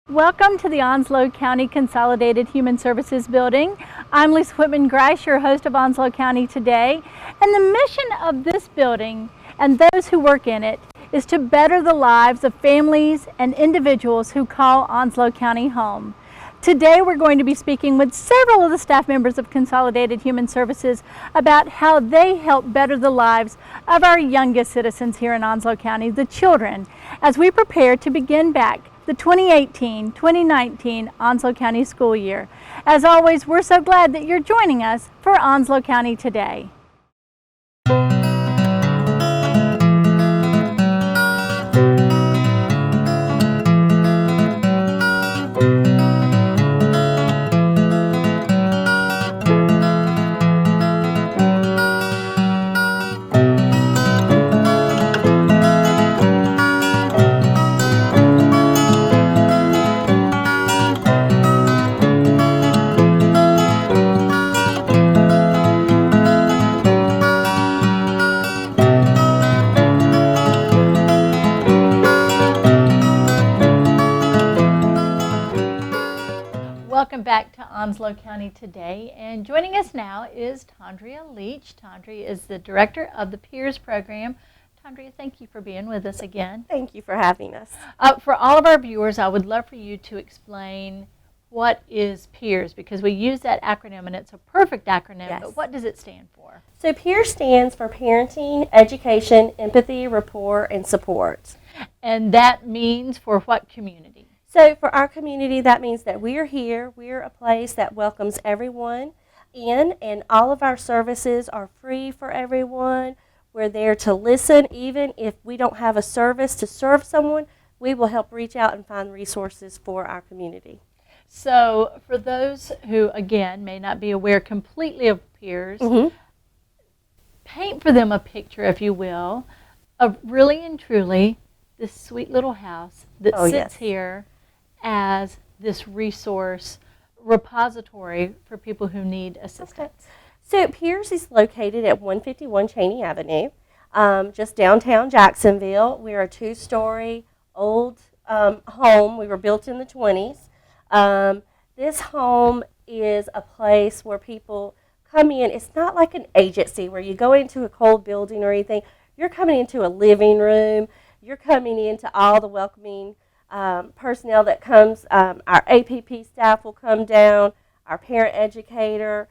Welcome to the Onslow County Consolidated Human Services Building. I'm Lisa Whitman-Grice, your host of Onslow County Today. And the mission of this building and those who work in it is to better the lives of families and individuals who call Onslow County home. Today we're going to be speaking with several of the staff members of Consolidated Human Services about how they help better the lives of our youngest citizens here in Onslow County, the children, as we prepare to begin back the 2018-2019 Onslow County school year. As always, we're so glad that you're joining us for Onslow County Today. Welcome back to Onslow County Today, and joining us now is Tondria Leach. Tondria is the director of the Peers Program. Tondria, thank you for being with us again. Thank you for having us. For all of our viewers, I would love for you to explain what is Peers, because we use that acronym and it's a perfect acronym, Yes. but what does it stand for? So Peers stands for Parenting, Education, Empathy, Rapport, and Support. And that means for what community? So for our community, that means that we're here. We're a place that welcomes everyone in, and all of our services are free for everyone. We're there to listen. Even if we don't have a service to serve someone, we will help reach out and find resources for our community. So for those who, again, may not be aware completely of Peers, paint for them a picture, if you will, of really and truly this sweet little house that sits here as this resource repository for people who need assistance. So Peers is located at 151 Cheney Avenue, just downtown Jacksonville. We're a two-story old home. We were built in the 20s. This home is a place where people come in. It's not like an agency where you go into a cold building or anything. You're coming into a living room. You're coming into all the welcoming personnel that comes. Our APP staff will come down, our parent educator,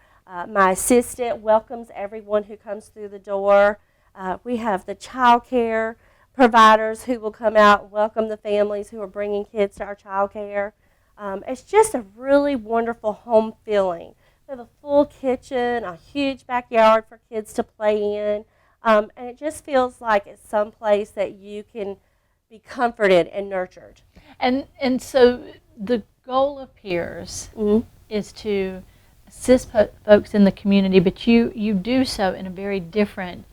my assistant welcomes everyone who comes through the door. We have the child care providers who will come out and welcome the families who are bringing kids to our child care. It's just a really wonderful home feeling. We have a full kitchen, a huge backyard for kids to play in, and it just feels like it's some place that you can be comforted and nurtured. And so the goal of Peers is to assist folks in the community, but you do so in a very different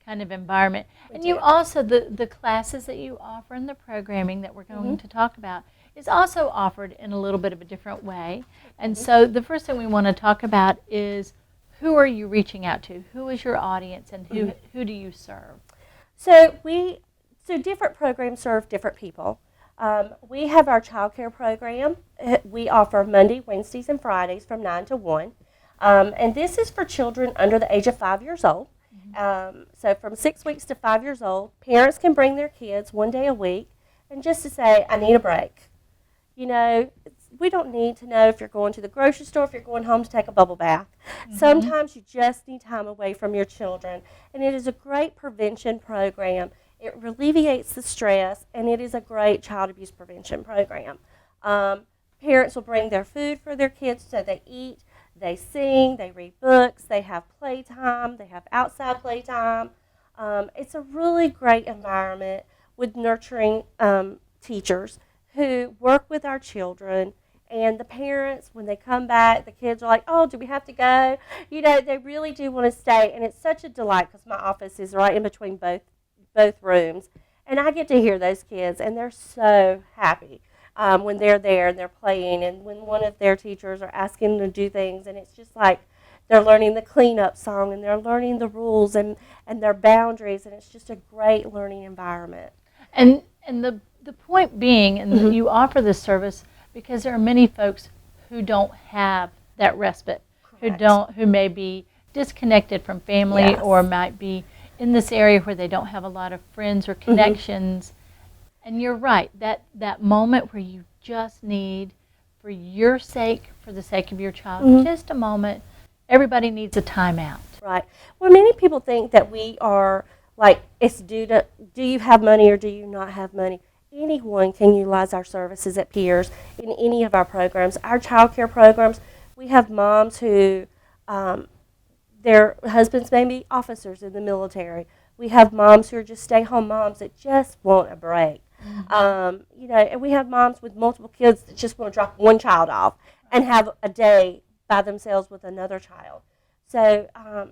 kind of environment. You also, the classes that you offer and the programming that we're going to talk about is also offered in a little bit of a different way. And so the first thing we want to talk about is, who are you reaching out to? Who is your audience, and who do you serve? So different programs serve different people. We have our child care program. We offer Monday, Wednesdays, and Fridays from 9 to 1. And this is for children under the age of 5 years old. So from 6 weeks to 5 years old, parents can bring their kids one day a week and just to say, I need a break. You know, we don't need to know if you're going to the grocery store, if you're going home to take a bubble bath. Sometimes you just need time away from your children. And it is a great prevention program. It alleviates the stress, and it is a great child abuse prevention program. Parents will bring their food for their kids so they eat, they sing, they read books, they have playtime, they have outside playtime. It's a really great environment with nurturing teachers who work with our children, and the parents, when they come back, the kids are like, oh, do we have to go? You know, they really do want to stay, and it's such a delight because my office is right in between both rooms, and I get to hear those kids, and they're so happy when they're there and they're playing, and when one of their teachers are asking them to do things, and it's just like they're learning the cleanup song, and they're learning the rules and their boundaries, and it's just a great learning environment. And the point being, and you offer this service because there are many folks who don't have that respite, Correct. who may be disconnected from family Yes. or might be in this area where they don't have a lot of friends or Mm-hmm. connections. And you're right, that moment where you just need, for your sake, for the sake of your child, Mm-hmm. just a moment, everybody needs a timeout. Right. Well, many people think that we are like, it's due to, do you have money or do you not have money? Anyone can utilize our services at Peers in any of our programs. Our child care programs, we have moms who, their husbands may be officers in the military. We have moms who are just stay-home moms that just want a break. And we have moms with multiple kids that just want to drop one child off and have a day by themselves with another child. So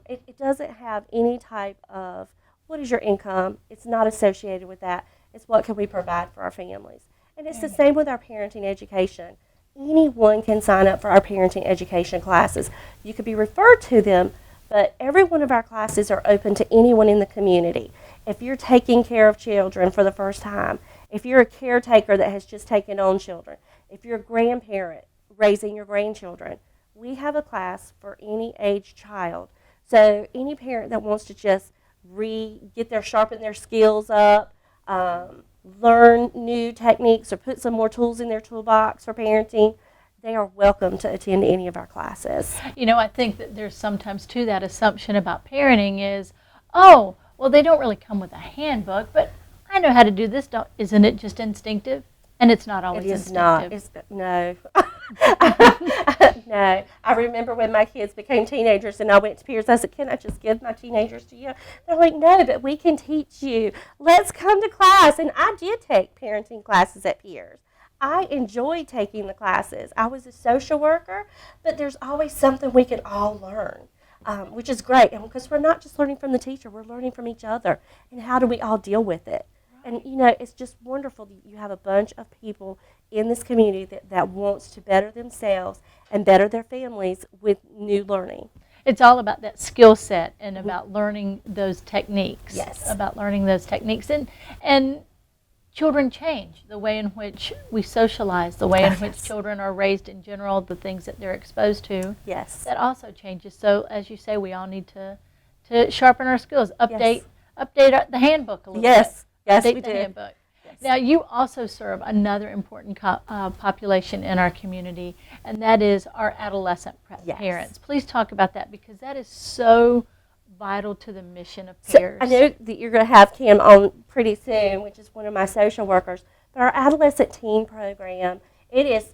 it doesn't have any type of what is your income. It's not associated with that. It's what can we provide for our families. And it's the same with our parenting education. Anyone can sign up for our parenting education classes. You could be referred to them, but every one of our classes are open to anyone in the community. If you're taking care of children for the first time, if you're a caretaker that has just taken on children, if you're a grandparent raising your grandchildren, we have a class for any age child. So any parent that wants to just sharpen their skills up, learn new techniques or put some more tools in their toolbox for parenting, they are welcome to attend any of our classes. You know, I think that there's sometimes too that assumption about parenting is, oh, well, they don't really come with a handbook, but I know how to do this. Isn't it just instinctive? And it's not always instinctive. It is not. No. No. I remember when my kids became teenagers and I went to Piers, I said, can I just give my teenagers to you? They're like, no, but we can teach you. Let's come to class. And I did take parenting classes at Piers. I enjoyed taking the classes. I was a social worker, but there's always something we can all learn, which is great. And because we're not just learning from the teacher, we're learning from each other. And how do we all deal with it? And, it's just wonderful that you have a bunch of people in this community that wants to better themselves and better their families with new learning. It's all about that skill set and about learning those techniques. Yes. About learning those techniques. And children change the way in which we socialize, the way in which children are raised in general, the things that they're exposed to. Yes. That also changes. So, as you say, we all need to sharpen our skills, update the handbook a little bit. Yes, Update we the do. handbook. Yes. Now, you also serve another important population in our community, and that is our adolescent parents. Please talk about that, because that is so vital to the mission of Peers. So I know that you're going to have Kim on pretty soon, which is one of my social workers. But our adolescent teen program, it is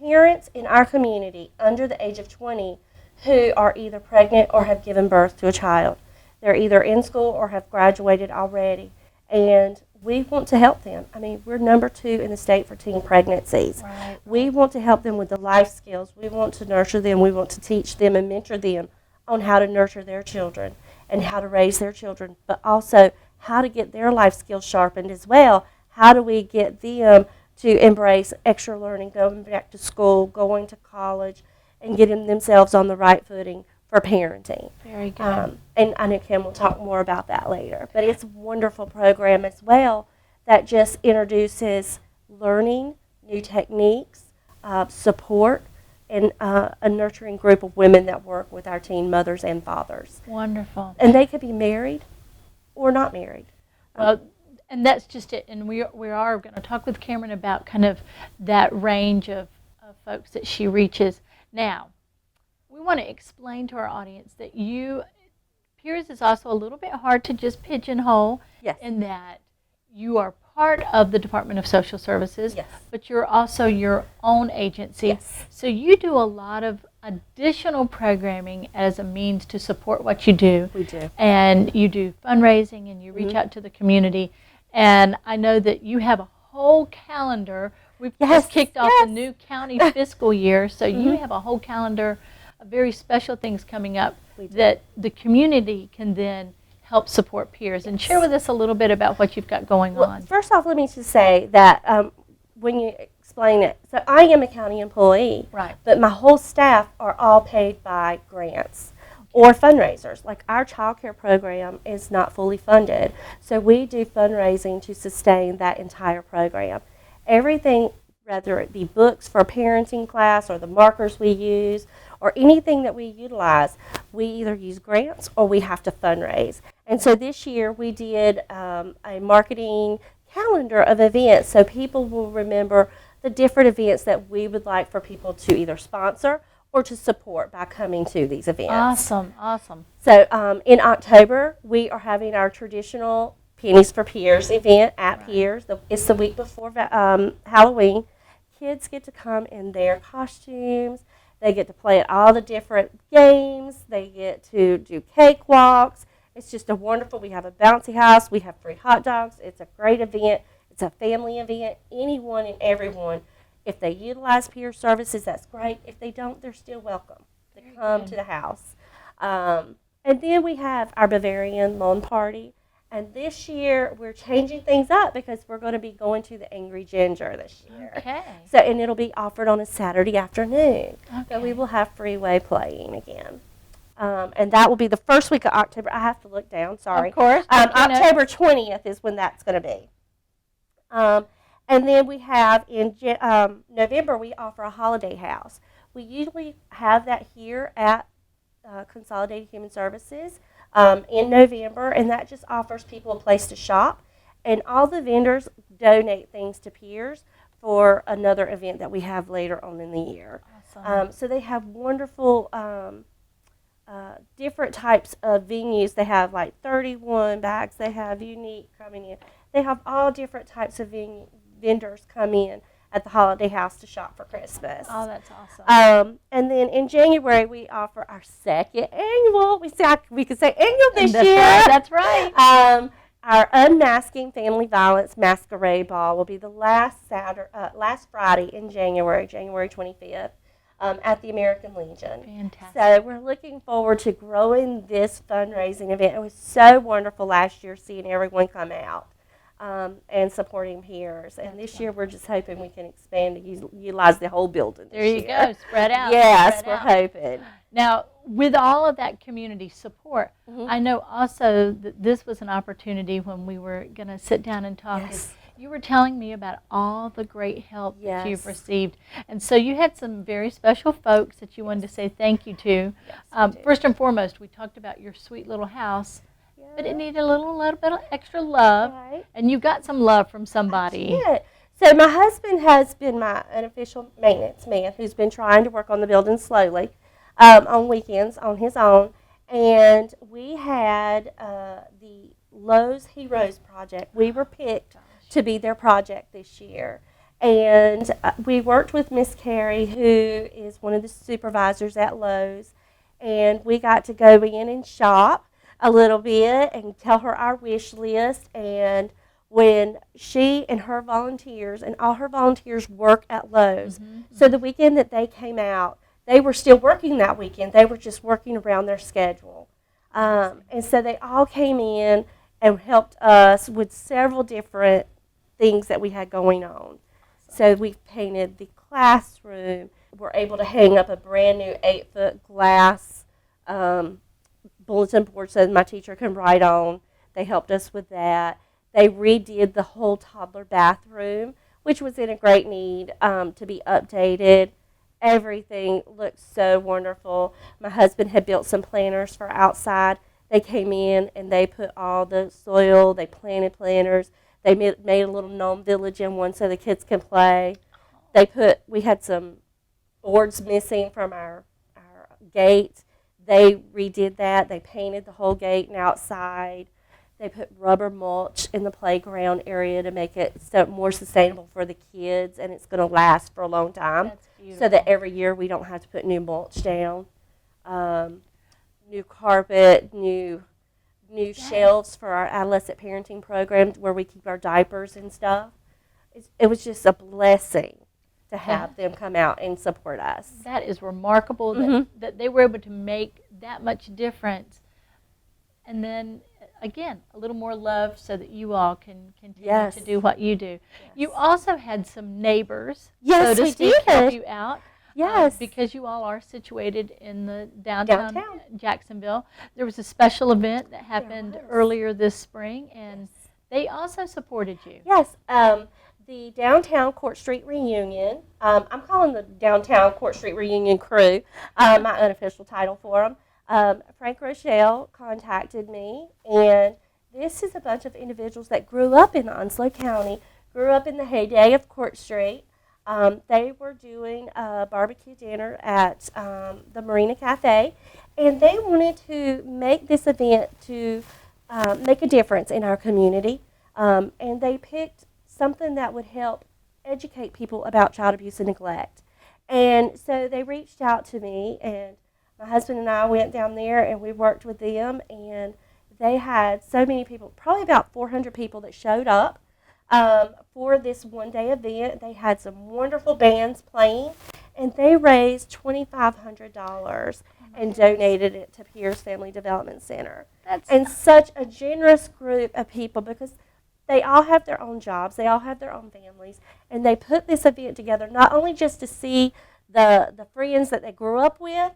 parents in our community under the age of 20 who are either pregnant or have given birth to a child. They're either in school or have graduated already. And we want to help them. I mean, we're number 2 in the state for teen pregnancies. Right. We want to help them with the life skills. We want to nurture them. We want to teach them and mentor them on how to nurture their children and how to raise their children, but also how to get their life skills sharpened as well. How do we get them to embrace extra learning, going back to school, going to college, and getting themselves on the right footing for parenting. Very good. And I know Kim will talk more about that later. But it's a wonderful program as well that just introduces learning, new techniques, support, and a nurturing group of women that work with our teen mothers and fathers. Wonderful. And they could be married or not married. Well, and that's just it. And we are going to talk with Cameron about kind of that range of folks that she reaches. Now, we want to explain to our audience that Peers is also a little bit hard to just pigeonhole. Yes. In that you are part of the Department of Social Services, Yes. but you're also your own agency. Yes. So you do a lot of additional programming as a means to support what you do. We do. And you do fundraising and you reach out to the community. And I know that you have a whole calendar. We've just kicked off the new county fiscal year, so you have a whole calendar of very special things coming up that the community can then help support Peers. And share with us a little bit about what you've got going on. First off, let me just say that when you explain it, so I am a county employee, Right. but my whole staff are all paid by grants or fundraisers. Like our child care program is not fully funded, so we do fundraising to sustain that entire program. Everything whether it be books for parenting class or the markers we use or anything that we utilize, we either use grants or we have to fundraise. And so this year we did a marketing calendar of events so people will remember the different events that we would like for people to either sponsor or to support by coming to these events. Awesome, awesome. So in October, we are having our traditional Pennies for Peers event at Peers. It's the week before Halloween. Kids get to come in their costumes. They get to play at all the different games. They get to do cakewalks. It's just a wonderful, we have a bouncy house. We have free hot dogs. It's a great event. It's a family event. Anyone and everyone, if they utilize peer services, that's great. If they don't, they're still welcome to come to the house. And then we have our Bavarian lawn party. And this year, we're changing things up because we're going to be going to the Angry Ginger this year. Okay. So, and it'll be offered on a Saturday afternoon. Okay. So we will have freeway playing again. And that will be the first week of October. I have to look down, sorry. Of course. October 20th is when that's going to be. And then we have in November, we offer a holiday house. We usually have that here at Consolidated Human Services in November, and that just offers people a place to shop. And all the vendors donate things to peers for another event that we have later on in the year. Awesome. So they have wonderful different types of venues. They have like 31 bags. They have Unique coming in. They have all different types of vendors come in at the Holiday House to shop for Christmas. Oh, that's awesome. And then in January, we offer our second annual. We could say annual this That's year. right, that's right. Our Unmasking Family Violence Masquerade Ball will be the last Friday in January 25th, at the American Legion. Fantastic. So we're looking forward to growing this fundraising event. It was so wonderful last year seeing everyone come out and supporting peers. And this year we're just hoping we can expand to utilize the whole building. There you go, spread out. Yes, spread we're out. hoping. Now, with all of that community support, Mhm. I know also that this was an opportunity when we were going to sit down and talk. Yes. You were telling me about all the great help that you've Yes. received. And so you had some very special folks that you wanted to say thank you to. Yes, we do. First and foremost, we talked about your sweet little house, but it Yeah. needed a little bit of extra love. Right. And you got some love from somebody. Yeah. So my husband has been my unofficial maintenance man who's been trying to work on the building slowly on weekends on his own. And we had the Lowe's Heroes project. We were picked to be their project this year. And we worked with Miss Carrie, who is one of the supervisors at Lowe's. And we got to go in and shop a little bit and tell her our wish list. And when she and her volunteers, and all her volunteers work at Lowe's, so the weekend that they came out, they were still working that weekend. They were just working around their schedule. And so they all came in and helped us with several different things that we had going on. So we painted the classroom. We're able to hang up a brand new 8-foot glass bulletin board so my teacher can write on. They helped us with that. They redid the whole toddler bathroom, which was in a great need to be updated. Everything looked so wonderful. My husband had built some planters for outside. They came in and they put all the soil. They planted planters. They made a little gnome village in one so the kids can play. We had some boards missing from our gate. They redid that. They painted the whole gate and outside. They put rubber mulch in the playground area to make it more sustainable for the kids, and it's going to last for a long time. That's beautiful. So that every year we don't have to put new mulch down. New carpet, new shelves for our adolescent parenting program where we keep our diapers and stuff. It was just a blessing to have them come out and support us. That is remarkable that they were able to make that much difference. And then, again, a little more love so that you all can continue to do what you do. Yes. You also had some neighbors, Yes, so to we speak, did. help you out. Yes. Because you all are situated in the downtown Downtown. Jacksonville. There was a special event that happened was. earlier this spring, and they also supported you. Yes. the Downtown Court Street Reunion. I'm calling the Downtown Court Street Reunion crew my unofficial title for them. Frank Rochelle contacted me, and this is a bunch of individuals that grew up in Onslow County, grew up in the heyday of Court Street. They were doing a barbecue dinner at the Marina Cafe, and they wanted to make this event to make a difference in our community. And they picked something that would help educate people about child abuse and neglect. And so they reached out to me, and my husband and I went down there and we worked with them, and they had so many people, probably about 400 people that showed up for this one-day event. They had some wonderful bands playing, and they raised $2,500 and donated it to Pierce Family Development Center. And such a generous group of people, because they all have their own jobs, they all have their own families, and they put this event together not only just to see the friends that they grew up with,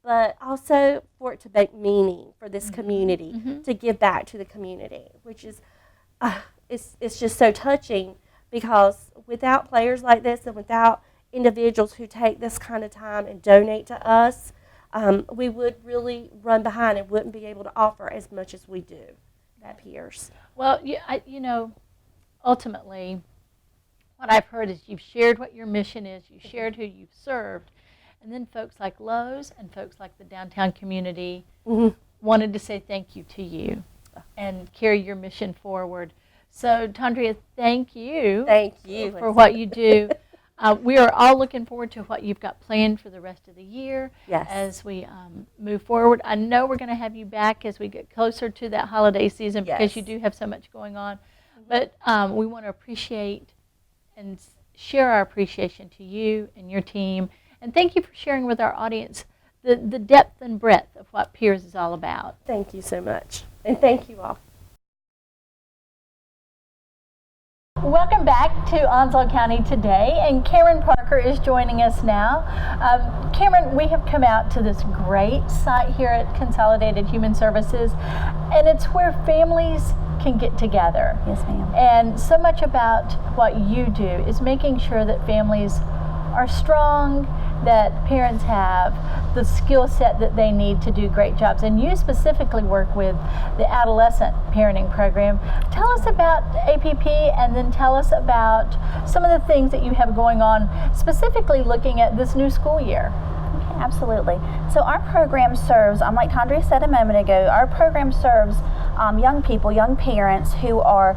but also for it to make meaning for this community, to give back to the community, which is, it's just so touching, because without players like this and without individuals who take this kind of time and donate to us, we would really run behind and wouldn't be able to offer as much as we do at Pierce. Well, you know, ultimately, what I've heard is you've shared what your mission is, you've shared who you've served, and then folks like Lowe's and folks like the downtown community wanted to say thank you to you and carry your mission forward. So, Tondrea, thank you. Thank you for what you do. We are all looking forward to what you've got planned for the rest of the year as we move forward. I know we're going to have you back as we get closer to that holiday season because you do have so much going on. But we want to appreciate and share our appreciation to you and your team. And thank you for sharing with our audience the depth and breadth of what Pierce is all about. Thank you so much. And thank you all. Welcome back to Onslow County Today, and Cameron Parker is joining us now. Cameron, we have come out to this great site here at Consolidated Human Services, and it's where families can get together. Yes, ma'am. And so much about what you do is making sure that families are strong, that parents have the skill set that they need to do great jobs. And you specifically work with the adolescent parenting program. Tell us about APP, and then tell us about some of the things that you have going on, specifically looking at this new school year. Okay, absolutely. So our program serves, like Tondrea said a moment ago, our program serves young people, young parents who are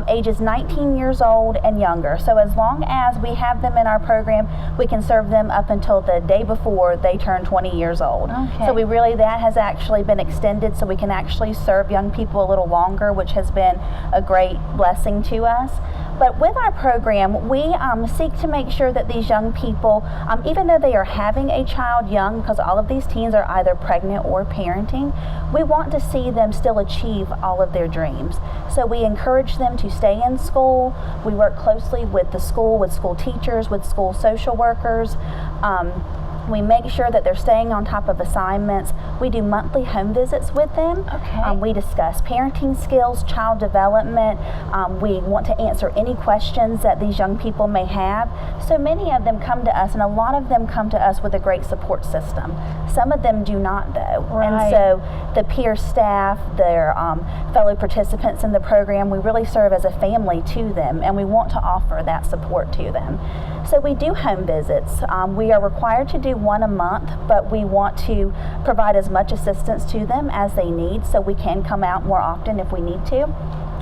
ages 19 years old and younger. So as long as we have them in our program, we can serve them up until the day before they turn 20 years old. Okay. So that has actually been extended, so we can actually serve young people a little longer, which has been a great blessing to us. But with our program, we seek to make sure that these young people, even though they are having a child young, because all of these teens are either pregnant or parenting, we want to see them still achieve all of their dreams. So we encourage them to stay in school. We work closely with the school, with school teachers, with school social workers. We make sure that they're staying on top of assignments. We do monthly home visits with them. Okay. We discuss parenting skills, child development. We want to answer any questions that these young people may have. So many of them come to us, and a lot of them come to us with a great support system. Some of them do not, though. Right. And so the peer staff, their fellow participants in the program, we really serve as a family to them, and we want to offer that support to them. So we do home visits. We are required to do one a month, but we want to provide as much assistance to them as they need, so we can come out more often if we need to.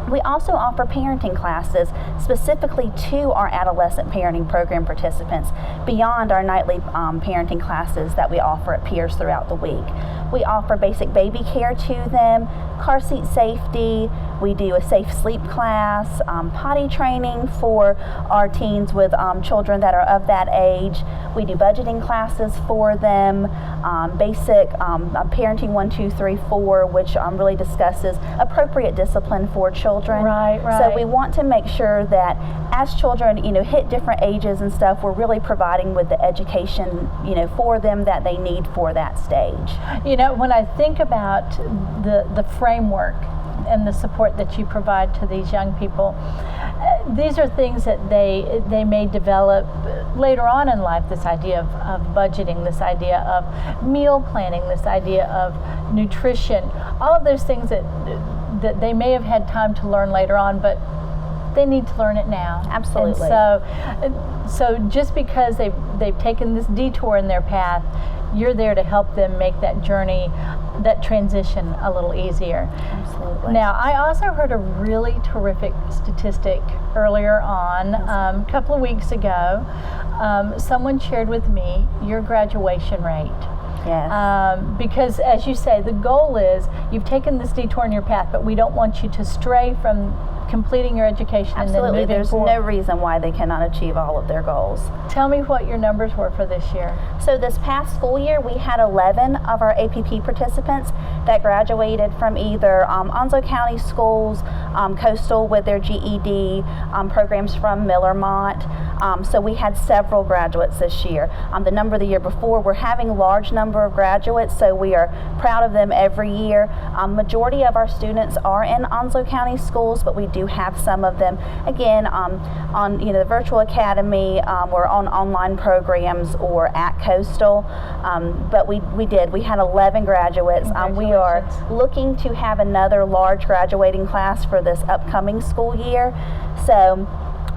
We also offer parenting classes specifically to our adolescent parenting program participants beyond our nightly parenting classes that we offer at Pierce throughout the week. We offer basic baby care to them, car seat safety. We do a safe sleep class, potty training for our teens with children that are of that age. We do budgeting classes for them, basic parenting 1, 2, 3, 4, which really discusses appropriate discipline for children. Right. So we want to make sure that as children, hit different ages and stuff, we're really providing with the education, for them that they need for that stage. When I think about the framework and the support that you provide to these young people. These are things that they may develop later on in life, this idea of budgeting, this idea of meal planning, this idea of nutrition, all of those things that they may have had time to learn later on, but they need to learn it now. Absolutely. And so just because they've taken this detour in their path, you're there to help them make that journey, that transition a little easier. Absolutely. Now, I also heard a really terrific statistic earlier on, a couple of weeks ago. Someone shared with me your graduation rate. Yes. Because as you say, the goal is you've taken this detour in your path, but we don't want you to stray from completing your education. Absolutely. And then moving There's forward. no reason why they cannot achieve all of their goals. Tell me what your numbers were for this year. So this past school year, we had 11 of our APP participants that graduated from either Onslow County schools, Coastal with their GED, programs from Millermont. So we had several graduates this year. The number the year before, we're having a large number of graduates, so we are proud of them every year. Majority of our students are in Onslow County schools, but we do have some of them, again, on the virtual academy, or on online programs or at Coastal. But we had 11 graduates. We are looking to have another large graduating class for this upcoming school year. So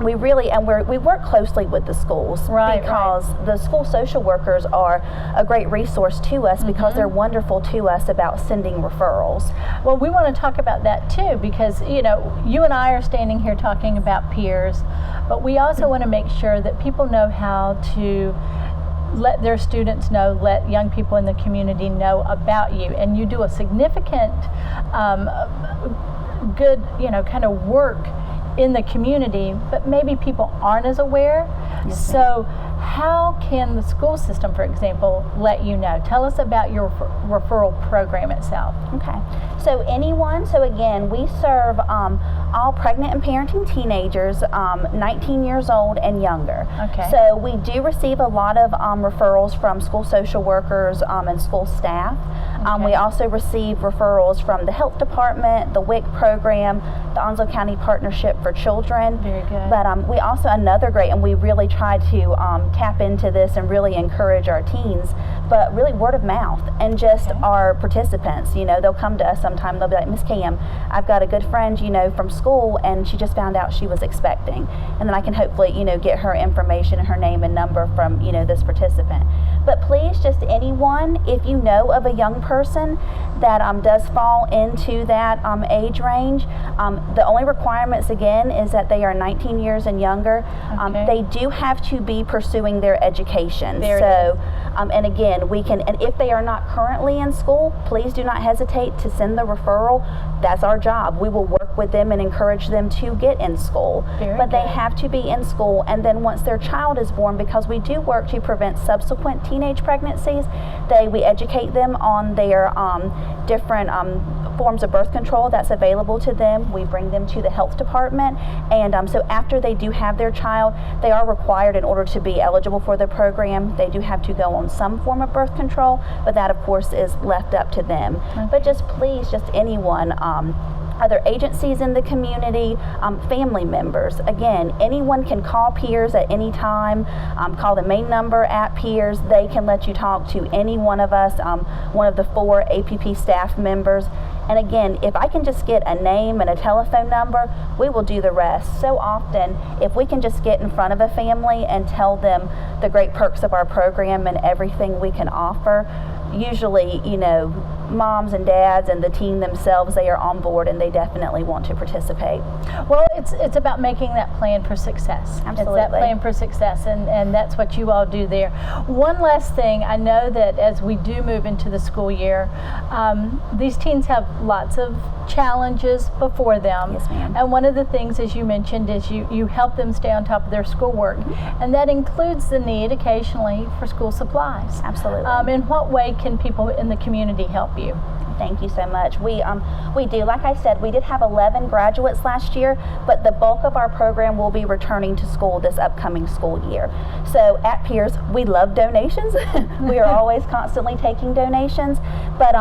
we really, and we work closely with the schools, because the school social workers are a great resource to us, because they're wonderful to us about sending referrals. Well, we want to talk about that too, because you and I are standing here talking about peers, but we also want to make sure that people know how to let their students know, let young people in the community know about you, and you do a significant good kind of work in the community, but maybe people aren't as aware. Yes, so how can the school system, for example, let you know? Tell us about your referral program itself. Okay, so again, we serve all pregnant and parenting teenagers 19 years old and younger. Okay. So we do receive a lot of referrals from school social workers and school staff. Okay. We also receive referrals from the health department, the WIC program, the Onslow County Partnership for Children. Very good. But we also, another great, and we really try to tap into this and really encourage our teens, but really word of mouth, and just our participants. They'll come to us sometime, they'll be like, Miss Cam, I've got a good friend, from school, and she just found out she was expecting. And then I can hopefully, get her information and her name and number from, this participant. But please, just anyone, if you know of a young person that does fall into that age range, the only requirements, again, is that they are 19 years and younger. Okay. They do have to be pursuing their education. Very So, and again, we can, and if they are not currently in school, please do not hesitate to send the referral. That's our job. We will work with them and encourage them to get in school. But they have to be in school, and then once their child is born, because we do work to prevent subsequent teenage pregnancies, we educate them on their different forms of birth control that's available to them. We bring them to the health department, and so after they do have their child, they are required, in order to be eligible for the program, they do have to go on some form of birth control, but that of course is left up to them. Okay. But just please, just anyone, other agencies in the community, family members. Again, anyone can call Peers at any time. Call the main number at Peers. They can let you talk to any one of us, one of the 4 APP staff members. And again, if I can just get a name and a telephone number, we will do the rest. So often, if we can just get in front of a family and tell them the great perks of our program and everything we can offer, usually, moms and dads and the teen themselves, they are on board and they definitely want to participate. Well, it's about making that plan for success. Absolutely. It's that plan for success, and that's what you all do there. One last thing, I know that as we do move into the school year, these teens have lots of challenges before them. Yes, ma'am. And one of the things, as you mentioned, is you help them stay on top of their schoolwork, and that includes the need occasionally for school supplies. Absolutely. In what way can people in the community help you? Thank you so much. We do, like I said, we did have 11 graduates last year, but the bulk of our program will be returning to school this upcoming school year. So at Pierce, we love donations. We are always constantly taking donations, but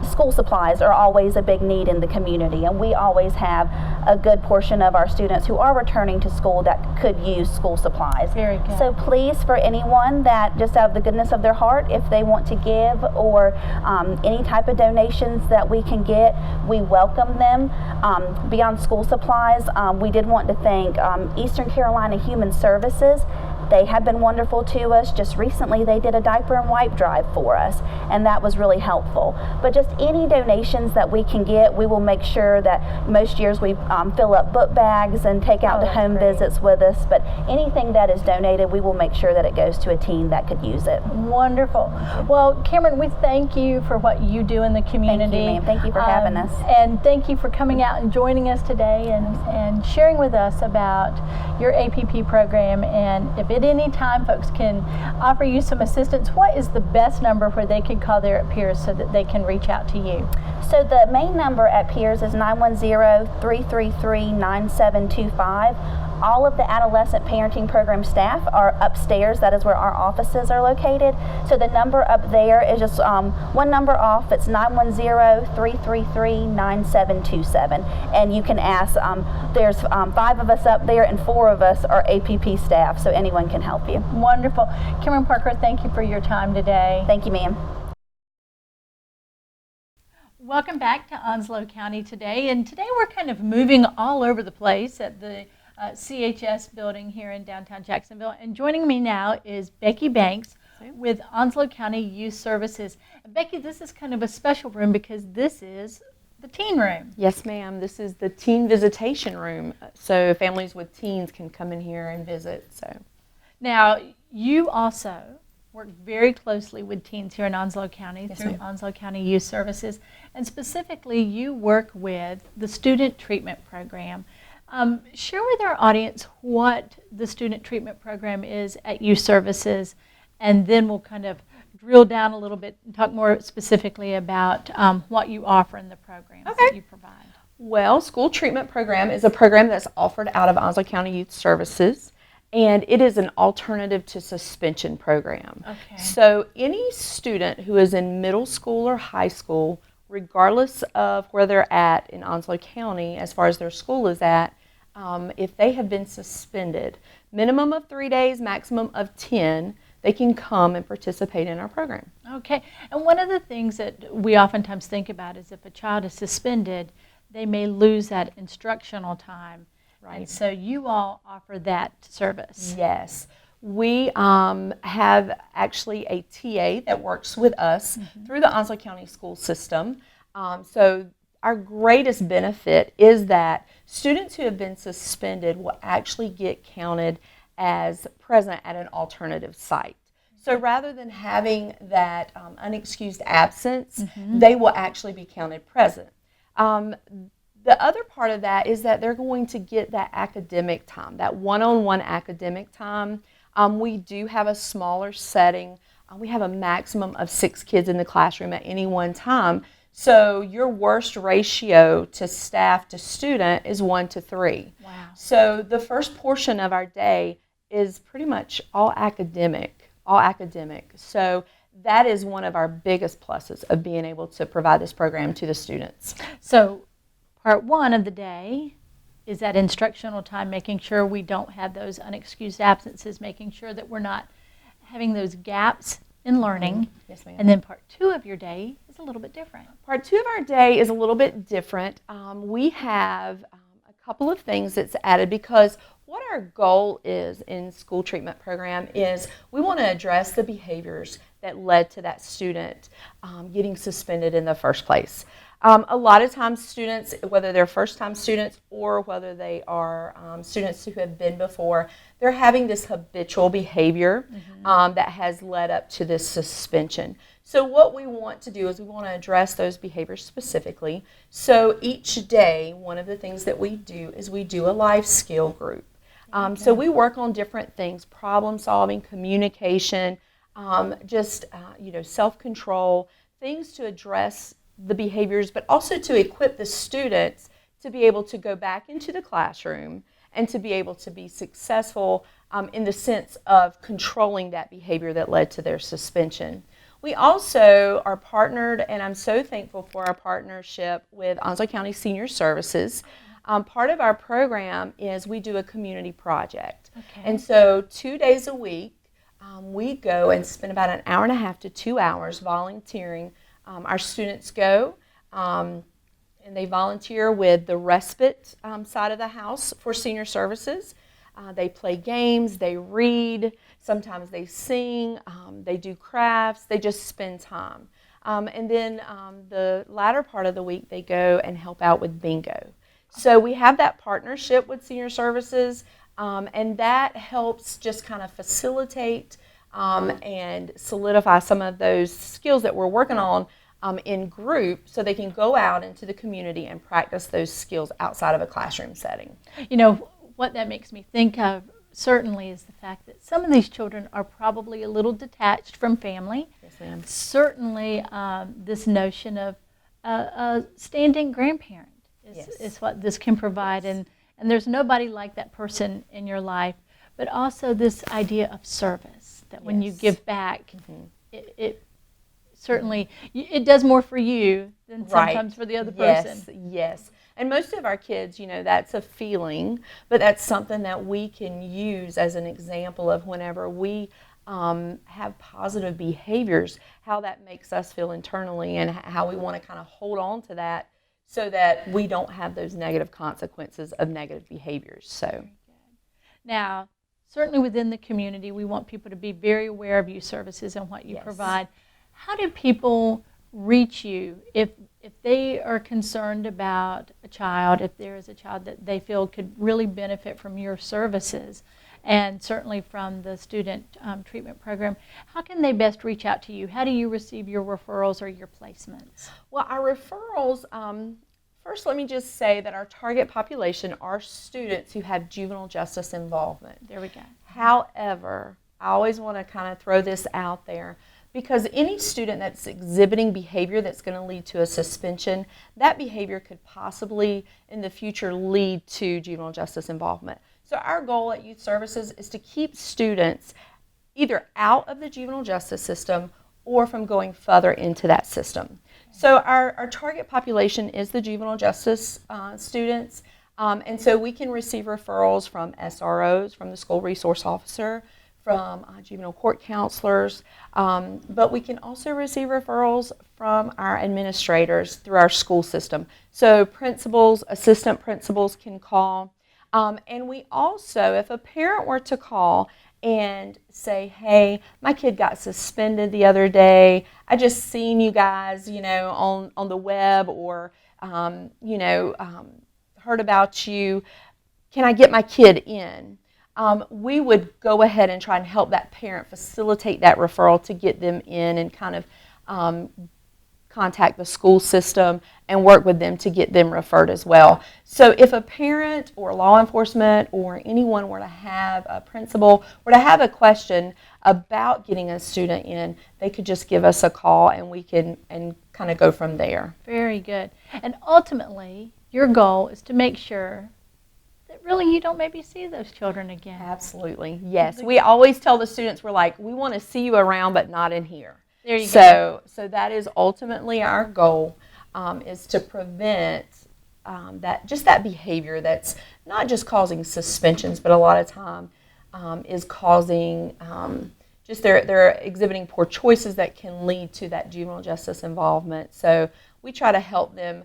school supplies are always a big need in the community, and we always have a good portion of our students who are returning to school that could use school supplies. Very good. So please, for anyone that just out of the goodness of their heart, if they want to give or any type of donations that we can get, we welcome them. Beyond school supplies, we did want to thank Eastern Carolina Human Services. They have been wonderful to us. Just recently they did a diaper and wipe drive for us, and that was really helpful. But just any donations that we can get, we will make sure that most years we fill up book bags and take out to home visits with us, but anything that is donated, we will make sure that it goes to a teen that could use it. Wonderful. Well, Cameron, we thank you for what you do in the community. Thank you, ma'am. Thank you for having us. And thank you for coming out and joining us today and sharing with us about your APP program. And if at any time folks can offer you some assistance, what is the best number where they can call there at Pierce so that they can reach out to you? So the main number at Pierce is 910-333-9725. All of the adolescent parenting program staff are upstairs. That is where our offices are located. So the number up there is just one number off. It's 910-333-9727. And you can ask, there's 5 of us up there and 4 of us are APP staff, so anyone can help you. Wonderful. Cameron Parker, thank you for your time today. Thank you, ma'am. Welcome back to Onslow County today. And today we're kind of moving all over the place at the CHS building here in downtown Jacksonville. And joining me now is Becky Banks with Onslow County Youth Services. And Becky, this is kind of a special room because this is the teen room. Yes, ma'am. This is the teen visitation room. So families with teens can come in here and visit. So now, you also work very closely with teens here in Onslow County through Onslow County Youth Services. And specifically, you work with the Student Treatment Program. Share with our audience what the Student Treatment Program is at Youth Services, and then we'll kind of drill down a little bit and talk more specifically about what you offer in the programs that you provide. Well, School Treatment Program is a program that's offered out of Onslow County Youth Services, and it is an alternative to suspension program. Okay. So any student who is in middle school or high school, regardless of where they're at in Onslow County as far as their school is at, if they have been suspended, minimum of 3 days, maximum of 10, they can come and participate in our program. Okay, and one of the things that we oftentimes think about is if a child is suspended, they may lose that instructional time. Right. And so you all offer that service. Yes. We have actually a TA that works with us through the Onslow County school system. So our greatest benefit is that students who have been suspended will actually get counted as present at an alternative site. So rather than having that unexcused absence, they will actually be counted present. The other part of that is that they're going to get that academic time, that one-on-one academic time. We do have a smaller setting. We have a maximum of 6 kids in the classroom at any one time. So your worst ratio to staff to student is 1 to 3. Wow. So the first portion of our day is pretty much all academic. So that is one of our biggest pluses of being able to provide this program to the students. So part 1 of the day is that instructional time, making sure we don't have those unexcused absences, making sure that we're not having those gaps in learning. Yes, ma'am. And then part 2 of your day is a little bit different. Part 2 of our day is a little bit different. We have a couple of things that's added because what our goal is in school treatment program is we want to address the behaviors that led to that student getting suspended in the first place. A lot of times students, whether they're first-time students or whether they are students who have been before, they're having this habitual behavior that has led up to this suspension. So what we want to do is we want to address those behaviors specifically. So each day, one of the things that we do is we do a life skill group. So we work on different things: problem solving, communication, self-control, things to address the behaviors, but also to equip the students to be able to go back into the classroom and to be able to be successful in the sense of controlling that behavior that led to their suspension. We also are partnered, and I'm so thankful for our partnership with Onslow County Senior Services. Part of our program is we do a community project. Okay. And so 2 days a week, we go and spend about an hour and a half to 2 hours volunteering. Our students go and they volunteer with the respite side of the house for senior services. They play games, they read, sometimes they sing, they do crafts, they just spend time. And then the latter part of the week, they go and help out with bingo. So we have that partnership with Senior Services, and that helps just kind of facilitate and solidify some of those skills that we're working on in group, so they can go out into the community and practice those skills outside of a classroom setting. You know, what that makes me think of certainly is the fact that some of these children are probably a little detached from family. Yes, ma'am. Certainly this notion of a standing grandparent is what this can provide, and there's nobody like that person in your life, but also this idea of service, that when you give back, it certainly, it does more for you than sometimes for the other person. Yes. And most of our kids, you know, that's a feeling, but that's something that we can use as an example of whenever we have positive behaviors, how that makes us feel internally and how we want to kind of hold on to that so that we don't have those negative consequences of negative behaviors. So, now, certainly within the community, we want people to be very aware of youth services and what you provide. How do people reach you if they are concerned about a child, if there is a child that they feel could really benefit from your services and certainly from the student treatment program? How can they best reach out to you? How do you receive your referrals or your placements? Well, our referrals, first let me just say that our target population are students who have juvenile justice involvement. There we go. However, I always want to kind of throw this out there, because any student that's exhibiting behavior that's going to lead to a suspension, that behavior could possibly in the future lead to juvenile justice involvement. So our goal at Youth Services is to keep students either out of the juvenile justice system or from going further into that system. So our target population is the juvenile justice students, and so we can receive referrals from SROs, from the school resource officer, from juvenile court counselors, but we can also receive referrals from our administrators through our school system. So principals, assistant principals can call, and we also, if a parent were to call and say, hey, my kid got suspended the other day, I just seen you guys, you know, on the web, or heard about you, can I get my kid in? We would go ahead and try and help that parent facilitate that referral to get them in and kind of contact the school system and work with them to get them referred as well. So if a parent or law enforcement or anyone were to have a principal, were to have a question about getting a student in, they could just give us a call and we can kind of go from there. Very good. And ultimately, your goal is to make sure that really you don't maybe see those children again. Absolutely, yes. We always tell the students, we're like, we want to see you around but not in here. There you go. So that is ultimately our goal, is to prevent that behavior that's not just causing suspensions, but a lot of time is causing just they're exhibiting poor choices that can lead to that juvenile justice involvement. So we try to help them,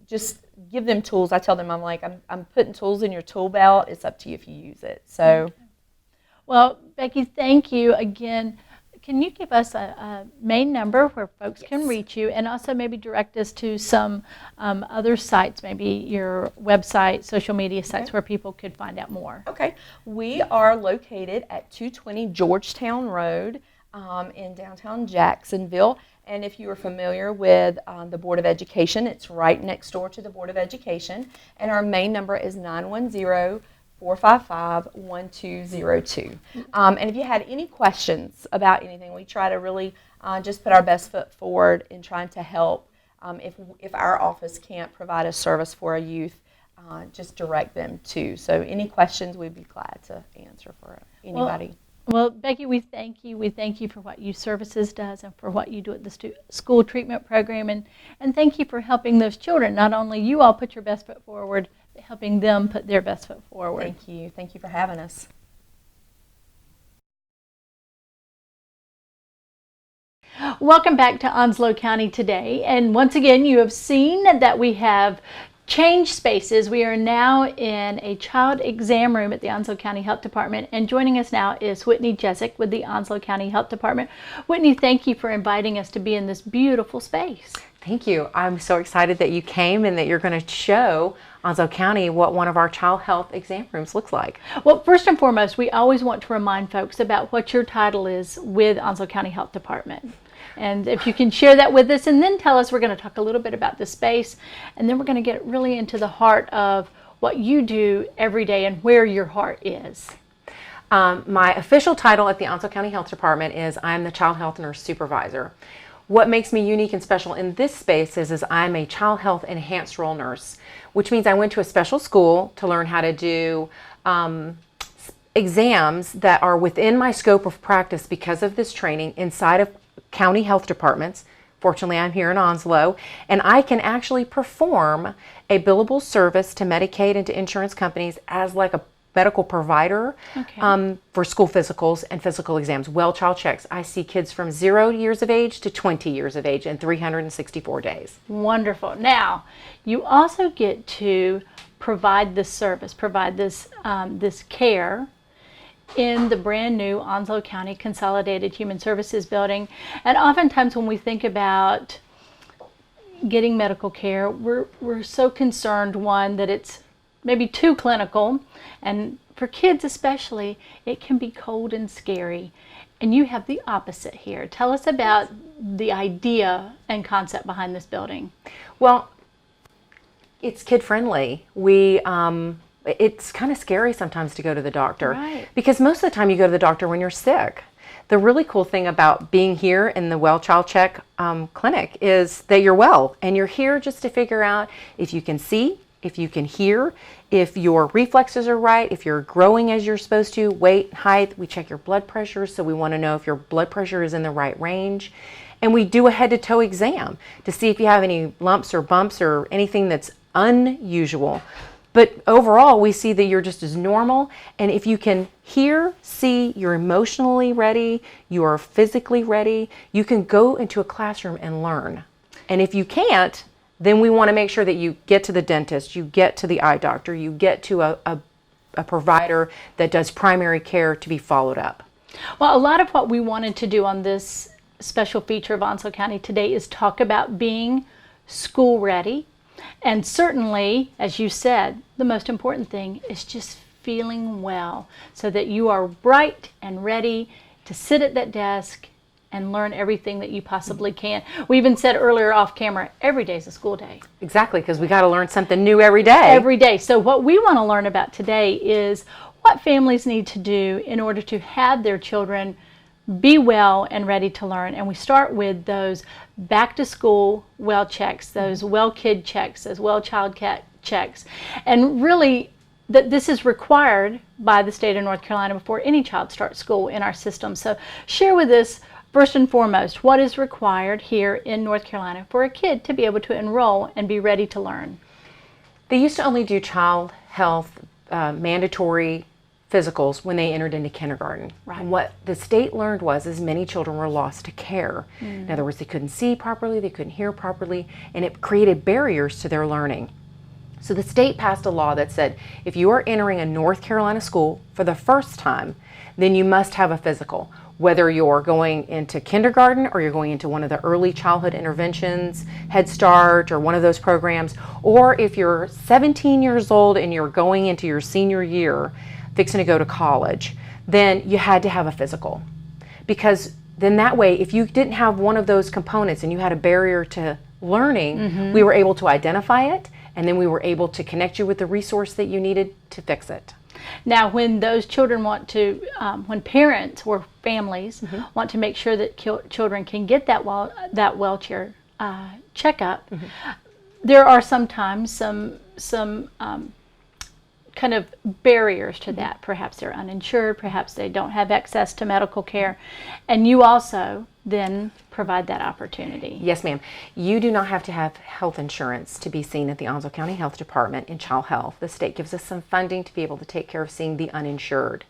just give them tools. I tell them, I'm putting tools in your tool belt. It's up to you if you use it. So, well, Becky, thank you again. Can you give us a main number where folks can reach you, and also maybe direct us to some other sites, maybe your website, social media sites where people could find out more? Okay. We are located at 220 Georgetown Road in downtown Jacksonville. And if you are familiar with the Board of Education, it's right next door to the Board of Education. And our main number is 910 455-1202. And if you had any questions about anything, we try to really just put our best foot forward in trying to help. If our office can't provide a service for a youth, just direct them to. So any questions, we'd be glad to answer for anybody. Well, Becky, we thank you. We thank you for what Youth Services does and for what you do at the school treatment program. And thank you for helping those children. Not only you all put your best foot forward, but helping them put their best foot forward. Thank you. Thank you for having us. Welcome back to Onslow County today. And once again, you have seen that we have changed spaces. We are now in a child exam room at the Onslow County Health Department, and joining us now is Whitney Jessic with the Onslow County Health Department. Whitney, thank you for inviting us to be in this beautiful space. Thank you. I'm so excited that you came and that you're going to show Onslow County what one of our child health exam rooms looks like. Well, first and foremost, we always want to remind folks about what your title is with Onslow County Health Department. And if you can share that with us, and then tell us, we're going to talk a little bit about the space, and then we're going to get really into the heart of what you do every day and where your heart is. My official title at the Onslow County Health Department is I'm the Child Health Nurse Supervisor. What makes me unique and special in this space is I'm a Child Health Enhanced Role Nurse, which means I went to a special school to learn how to do exams that are within my scope of practice because of this training inside of county health departments. Fortunately, I'm here in Onslow, and I can actually perform a billable service to Medicaid and to insurance companies as like a medical provider for school physicals and physical exams, well child checks. I see kids from 0 years of age to 20 years of age in 364 days. Wonderful. Now, you also get to provide this service, provide this, this care in the brand new Onslow County Consolidated Human Services Building. And oftentimes when we think about getting medical care, we're so concerned, one, that it's maybe too clinical, and for kids especially, it can be cold and scary. And you have the opposite here. Tell us about the idea and concept behind this building. Well, it's kid friendly. It's kind of scary sometimes to go to the doctor, Right. because most of the time you go to the doctor when you're sick. The really cool thing about being here in the Well Child Check clinic is that you're well, and you're here just to figure out if you can see, if you can hear, if your reflexes are right, if you're growing as you're supposed to, weight, height. We check your blood pressure, so we want to know if your blood pressure is in the right range. And we do a head-to-toe exam to see if you have any lumps or bumps or anything that's unusual. But overall, we see that you're just as normal. And if you can hear, see, you're emotionally ready, you are physically ready, you can go into a classroom and learn. And if you can't, then we want to make sure that you get to the dentist, you get to the eye doctor, you get to a provider that does primary care to be followed up. Well, a lot of what we wanted to do on this special feature of Onslow County today is talk about being school ready. And certainly, as you said, the most important thing is just feeling well so that you are bright and ready to sit at that desk and learn everything that you possibly can. We even said earlier off camera, every day is a school day. Exactly, because we got to learn something new every day. Every day. So what we want to learn about today is what families need to do in order to have their children be well and ready to learn. And we start with those back to school well checks, those well kid checks, those well child checks. And really, that this is required by the state of North Carolina before any child starts school in our system. So share with us, first and foremost, what is required here in North Carolina for a kid to be able to enroll and be ready to learn. They used to only do child health mandatory physicals when they entered into kindergarten. Right. And what the state learned was many children were lost to care. In other words, they couldn't see properly, they couldn't hear properly, and it created barriers to their learning. So the state passed a law that said if you are entering a North Carolina school for the first time, then you must have a physical. Whether you're going into kindergarten or you're going into one of the early childhood interventions, Head Start or one of those programs, or if you're 17 years old and you're going into your senior year, fixing to go to college, then you had to have a physical. Because then that way, if you didn't have one of those components and you had a barrier to learning, we were able to identify it, and then we were able to connect you with the resource that you needed to fix it. Now, when those children want to, when parents or families want to make sure that children can get that wheelchair checkup, there are sometimes some kind of barriers to that. Perhaps they're uninsured, perhaps they don't have access to medical care, and you also then provide that opportunity. Yes, ma'am. You do not have to have health insurance to be seen at the Onslow County Health Department in child health. The state gives us some funding to be able to take care of seeing the uninsured.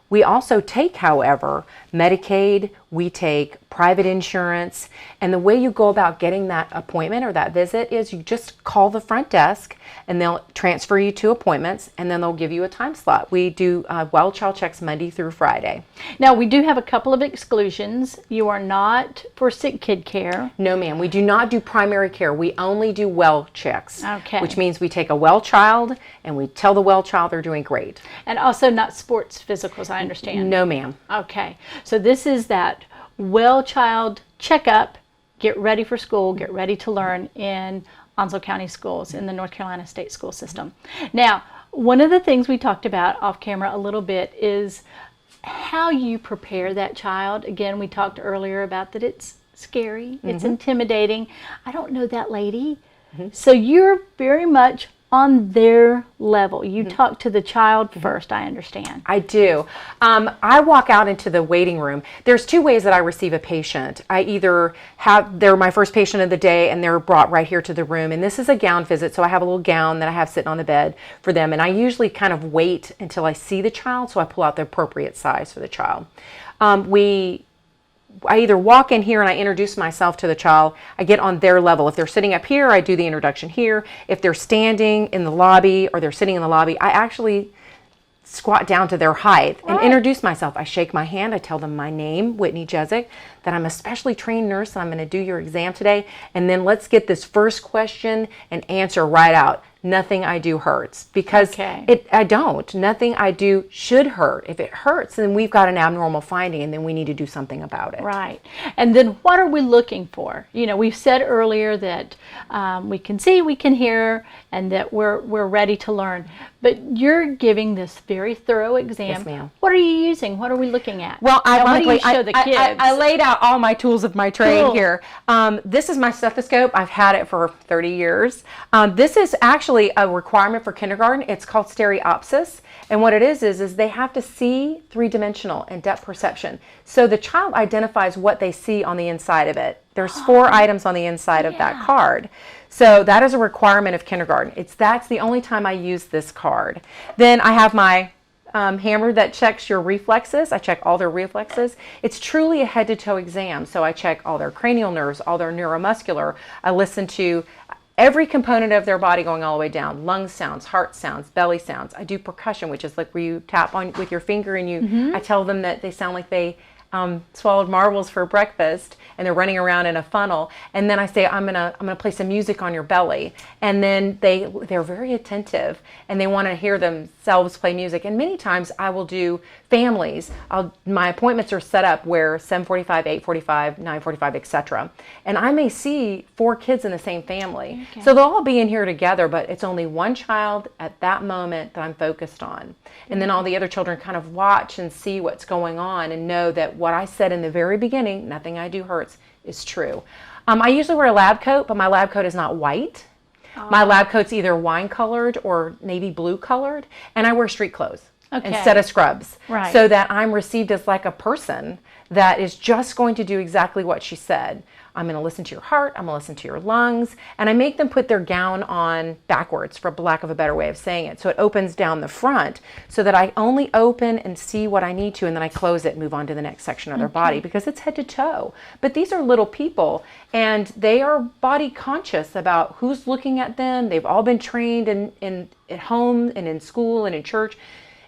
We also take, however, Medicaid, we take private insurance, and the way you go about getting that appointment or that visit is you just call the front desk and they'll transfer you to appointments, and then they'll give you a time slot. We do well child checks Monday through Friday. Now, we do have a couple of exclusions. You are not for sick kid care. No, ma'am. We do not do primary care. We only do well checks, Okay. which means we take a well child and we tell the well child they're doing great. And also not sports physicals, I understand. No, ma'am. Okay, so this is that well child checkup, get ready for school, get ready to learn in Onslow County schools, in the North Carolina state school system. Now, one of the things we talked about off camera a little bit is how you prepare that child. Again, we talked earlier about that it's scary, it's intimidating. I don't know that lady. So you're very much on their level. You talk to the child first, I understand. I do. I walk out into the waiting room. There's two ways that I receive a patient. I either they're my first patient of the day and they're brought right here to the room. And this is a gown visit, so I have a little gown that I have sitting on the bed for them. And I usually kind of wait until I see the child, so I pull out the appropriate size for the child. I either walk in here and I introduce myself to the child. I get on their level. If they're sitting up here, I do the introduction here. If they're standing in the lobby or they're sitting in the lobby, I actually squat down to their height and introduce myself. I shake my hand. I tell them my name, Whitney Jezik, that I'm a specially trained nurse and I'm going to do your exam today. And then let's get this first question and answer right out. Nothing I do hurts, because I don't. Nothing I do should hurt. If it hurts, then we've got an abnormal finding and then we need to do something about it. Right. And then what are we looking for? You know, we've said earlier that we can see, we can hear, and that we're ready to learn. But you're giving this very thorough exam. Yes, ma'am. What are you using? What are we looking at? Well, ironically, what do you show the kids? I laid out all my tools of my trade Cool. here. This is my stethoscope. I've had it for 30 years. This is actually a requirement for kindergarten. It's called stereopsis. And what it is they have to see three-dimensional and depth perception. So the child identifies what they see on the inside of it. There's 4 items on the inside of that card. So that is a requirement of kindergarten. That's the only time I use this card. Then I have my hammer that checks your reflexes. I check all their reflexes. It's truly a head-to-toe exam. So I check all their cranial nerves, all their neuromuscular. I listen to every component of their body going all the way down. Lung sounds, heart sounds, belly sounds. I do percussion, which is like where you tap on with your finger and I tell them that they sound like they swallowed marbles for breakfast and they're running around in a funnel. And then I say, I'm gonna play some music on your belly. And then they're very attentive and they want to hear themselves play music. And many times I will do families. My appointments are set up where 7:45, 8:45, 9:45, etc. And I may see 4 kids in the same family. Okay. So they'll all be in here together, but it's only one child at that moment that I'm focused on. And then all the other children kind of watch and see what's going on and know that what I said in the very beginning, nothing I do hurts, is true. I usually wear a lab coat, but my lab coat is not white. My lab coat's either wine colored or navy blue colored, and I wear street clothes instead of scrubs. Right. So that I'm received as like a person that is just going to do exactly what she said. I'm going to listen to your heart, I'm going to listen to your lungs, and I make them put their gown on backwards, for lack of a better way of saying it. So it opens down the front so that I only open and see what I need to, and then I close it and move on to the next section of their body, because it's head to toe. But these are little people, and they are body conscious about who's looking at them. They've all been trained at home and in school and in church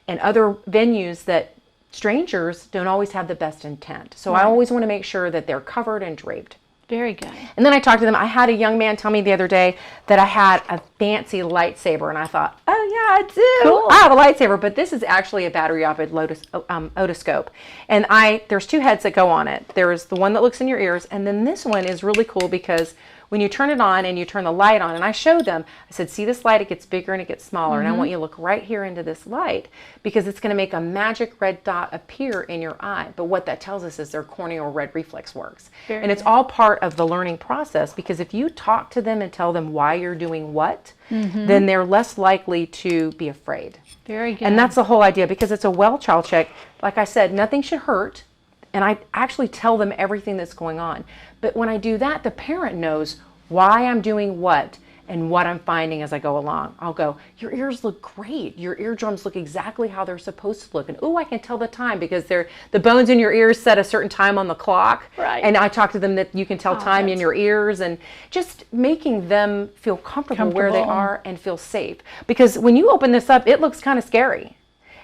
and other venues that strangers don't always have the best intent. So I always want to make sure that they're covered and draped. Very good. And then I talked to them. I had a young man tell me the other day that I had a fancy lightsaber, and I thought, oh yeah, I do. Cool. I have a lightsaber, but this is actually a battery-operated otoscope. And there's 2 heads that go on it. There's the one that looks in your ears, and then this one is really cool because when you turn it on and you turn the light on, and I showed them, I said, see this light, it gets bigger and it gets smaller, and I want you to look right here into this light, because it's going to make a magic red dot appear in your eye. But what that tells us is their corneal red reflex works. And it's all part of the learning process, because if you talk to them and tell them why you're doing what, then they're less likely to be afraid. Very good. And that's the whole idea, because it's a well child check. Like I said, nothing should hurt. And I actually tell them everything that's going on. But when I do that, the parent knows why I'm doing what and what I'm finding as I go along. I'll go, your ears look great. Your eardrums look exactly how they're supposed to look. And oh, I can tell the time, because the bones in your ears set a certain time on the clock. Right. And I talk to them that you can tell time in your ears, and just making them feel comfortable where they are and feel safe. Because when you open this up, it looks kind of scary.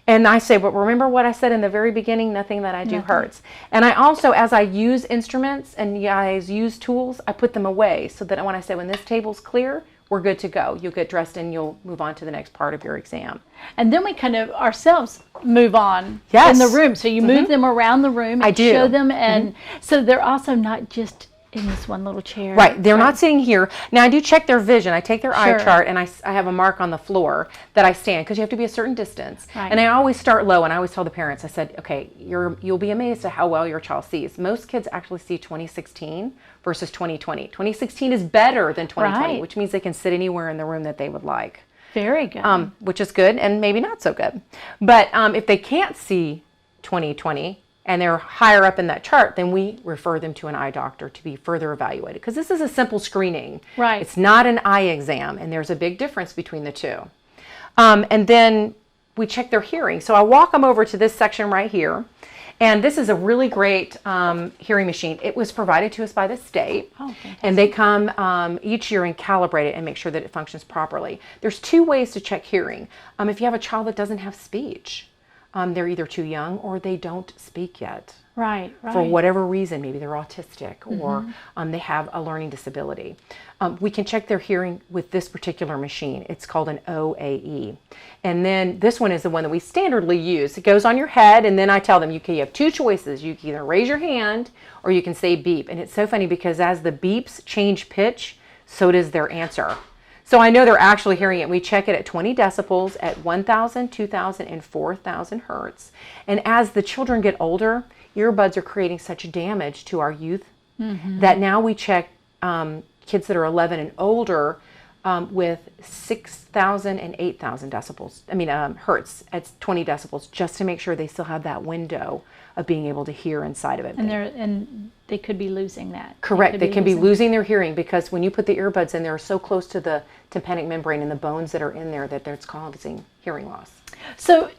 And I say, but remember what I said in the very beginning, nothing that I do hurts. And I also, as I use instruments and you guys use tools, I put them away, so that when I say, when this table's clear, we're good to go. You'll get dressed and you'll move on to the next part of your exam. And then we kind of ourselves move on Yes. in the room. So you move them around the room and do. show them. And so they're also not just in this one little chair. Right, they're not sitting here. Now I do check their vision. I take their eye Sure. chart, and I have a mark on the floor that I stand, because you have to be a certain distance. Right. And I always start low, and I always tell the parents, I said, okay, you'll be amazed at how well your child sees. Most kids actually see 2016 versus 2020. 2016 is better than 2020, Right. which means they can sit anywhere in the room that they would like. Very good. Which is good, and maybe not so good. But if they can't see 2020 and they're higher up in that chart, then we refer them to an eye doctor to be further evaluated, because this is a simple screening. Right. It's not an eye exam, and there's a big difference between the two. And then we check their hearing. So I walk them over to this section right here. And this is a really great hearing machine. It was provided to us by the state. Oh, fantastic. And they come each year and calibrate it and make sure that it functions properly. There's two ways to check hearing. If you have a child that doesn't have speech, they're either too young or they don't speak yet. right. For whatever reason, maybe they're autistic or they have a learning disability. We can check their hearing with this particular machine. It's called an OAE. And then this one is the one that we standardly use. It goes on your head, and then I tell them, you have two choices. You can either raise your hand or you can say beep. And it's so funny, because as the beeps change pitch, so does their answer. So I know they're actually hearing it. We check it at 20 decibels at 1,000, 2,000, and 4,000 hertz. And as the children get older, earbuds are creating such damage to our youth that now we check kids that are 11 and older with 6,000 and 8,000 decibels. Hertz at 20 decibels, just to make sure they still have that window of being able to hear inside of it. And they could be losing that. Correct. They can be losing their hearing, because when you put the earbuds in, they're so close to the tympanic membrane and the bones that are in there that it's causing hearing loss. So,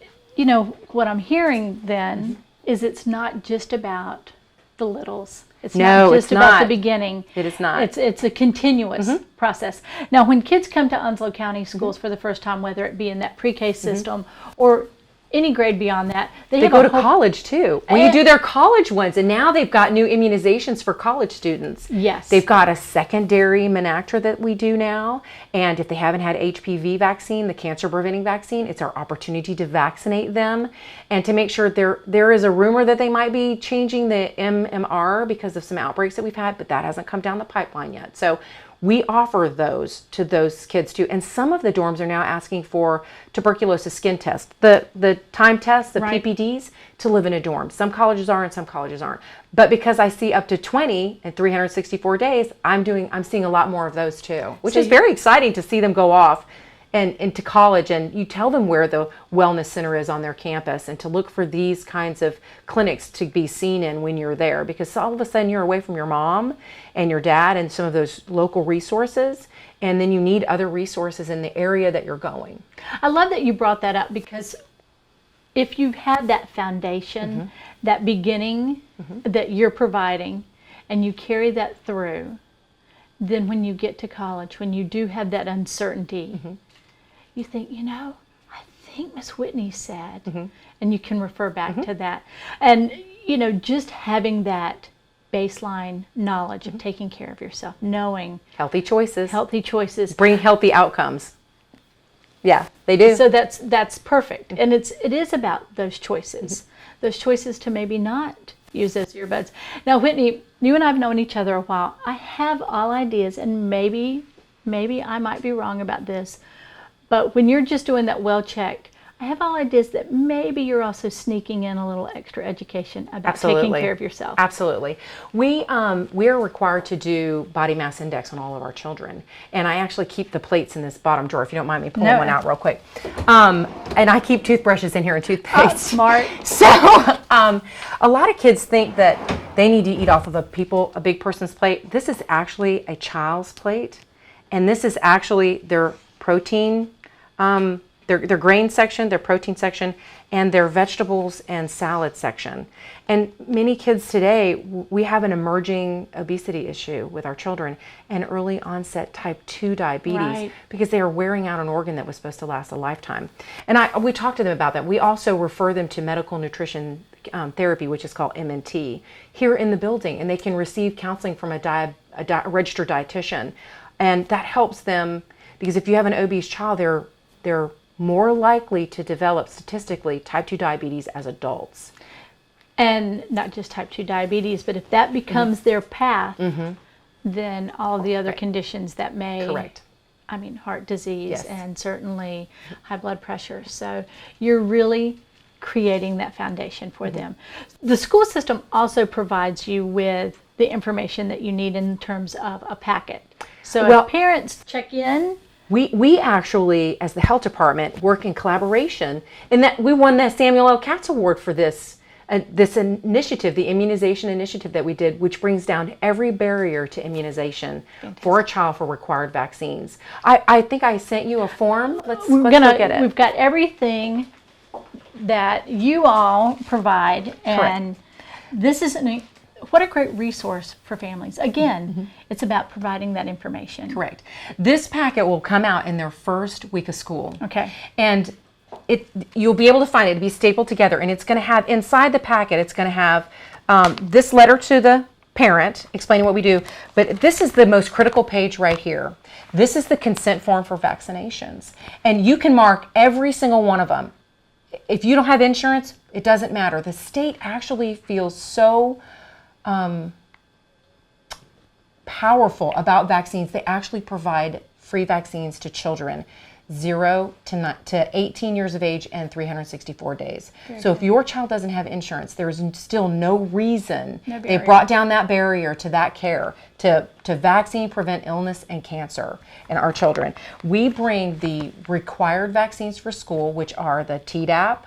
what I'm hearing then is it's not just about the littles. It's No, not just it's about not. the beginning. It is not. It's a continuous process. Now, when kids come to Onslow County schools for the first time, whether it be in that pre-K system or any grade beyond that, They have go a to whole- college too. Well, you do their college ones, and now they've got new immunizations for college students. Yes. They've got a secondary Menactra that we do now, and if they haven't had HPV vaccine, the cancer preventing vaccine, it's our opportunity to vaccinate them and to make sure there is a rumor that they might be changing the MMR because of some outbreaks that we've had, but that hasn't come down the pipeline yet. So we offer those to those kids too. And some of the dorms are now asking for tuberculosis skin test, the time tests, the Right. PPDs, to live in a dorm. Some colleges are and some colleges aren't. But because I see up to 20 in 364 days, I'm seeing a lot more of those too, which is very exciting to see them go off and into college, and you tell them where the wellness center is on their campus, and to look for these kinds of clinics to be seen in when you're there, because all of a sudden you're away from your mom and your dad and some of those local resources, and then you need other resources in the area that you're going. I love that you brought that up, because if you have that foundation, that beginning that you're providing, and you carry that through, then when you get to college, when you do have that uncertainty, you think, I think Miss Whitney said, and you can refer back to that. And, just having that baseline knowledge of taking care of yourself, knowing Healthy choices bring healthy outcomes. Yeah, they do. So that's perfect. And it is about those choices to maybe not use those earbuds. Now, Whitney, you and I have known each other a while. I have all ideas, and maybe I might be wrong about this, but when you're just doing that well check, I have all ideas that maybe you're also sneaking in a little extra education about taking care of yourself. Absolutely. We are required to do body mass index on all of our children. And I actually keep the plates in this bottom drawer, if you don't mind me pulling one out real quick. And I keep toothbrushes in here and toothpaste. Oh, smart. So a lot of kids think that they need to eat off of a big person's plate. This is actually a child's plate. And this is actually their protein their grain section, their protein section, and their vegetables and salad section. And many kids today, we have an emerging obesity issue with our children and early onset type 2 diabetes because they are wearing out an organ that was supposed to last a lifetime. And we talked to them about that. We also refer them to medical nutrition therapy, which is called MNT, here in the building, and they can receive counseling from a registered dietitian. And that helps them because if you have an obese child, they're more likely to develop statistically type 2 diabetes as adults. And not just type 2 diabetes, but if that becomes their path, then all the other conditions that may, heart disease and certainly high blood pressure. So you're really creating that foundation for them. The school system also provides you with the information that you need in terms of a packet. So if parents check in, we actually, as the health department, work in collaboration, in that we won the Samuel L. Katz Award for this initiative, the immunization initiative that we did, which brings down every barrier to immunization for a child for required vaccines. I think I sent you a form. Let's look at it. We've got everything that you all provide, and this is what a great resource for families. Again, it's about providing that information. Correct. This packet will come out in their first week of school. Okay. And you'll be able to find it. It'll be stapled together, and it's going to have, inside the packet, it's going to have this letter to the parent explaining what we do. But this is the most critical page right here. This is the consent form for vaccinations. And you can mark every single one of them. If you don't have insurance, it doesn't matter. The state actually feels so powerful about vaccines. They actually provide free vaccines to children 0 to 18 years of age and 364 days. So if your child doesn't have insurance, there is still no reason. They brought down that barrier to that care, to vaccine, prevent illness and cancer in our children. We bring the required vaccines for school, which are the Tdap,